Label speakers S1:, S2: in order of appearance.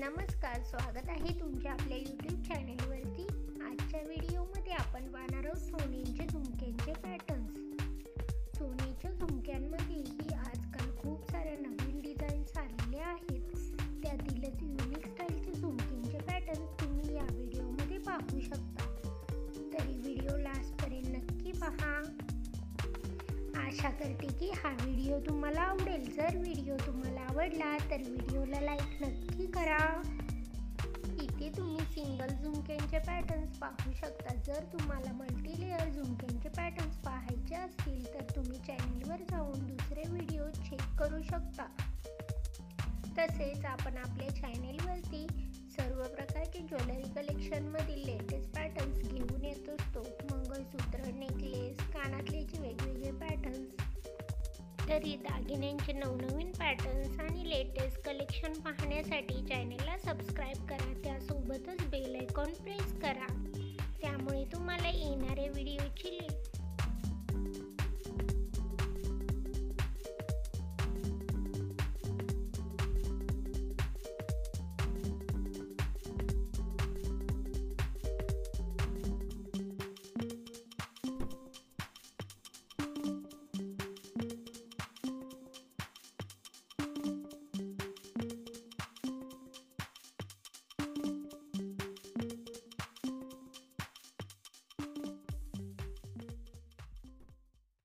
S1: नमस्कार, स्वागत आहे तुमच्या आपल्या यूट्यूब चॅनलवरती। आजच्या व्हिडिओमध्ये आपण पाहणार आहोत सोन्याचे झुमक्यांचे पॅटर्न्स। सोन्याच्या झुमक्यांमध्येही आजकाल खूप साऱ्या नवीन डिझाईन्स आलेल्या आहेत। त्यातीलच युनिक स्टाईलचे झुमक्यांचे पॅटर्न्स तुम्ही या व्हिडिओमध्ये पाहू शकता। तरी व्हिडिओ लास्टपर्यंत नक्की पहा। आशा करते की हा व्हिडिओ तुम्हाला आवडेल। जर व्हिडिओ तुम्हाला आवडला तर व्हिडिओला लाईक नक्की करा। इथे तुम्ही सिंगल झुमक्यांचे पॅटर्न्स पाहू शकता। जर तुम्हाला मल्टी लेअर झुमक्यांचे पॅटर्न्स पाहायचे असतील तर तुम्ही चॅनलवर जाऊन दुसरे व्हिडिओ चेक करू शकता। तसेच आपण आपल्या चॅनलवरती सर्व प्रकारचे ज्वेलरी कलेक्शनमधील लेटेस्ट पॅटर्न्स घेऊन येत असतो। मंगळसूत्र, नेकलेस, कानातल्याचे वेगवेगळे पॅटर्न्स, तरी दागिन्यांचे नवनवीन पॅटर्न्स आणि लेटेस्ट कलेक्शन पाहण्यासाठी चॅनलला सबस्क्राईब करा। त्यासोबतच बेल आयकॉन प्रेस करा, त्यामुळे तुम्हाला येणाऱ्या व्हिडिओची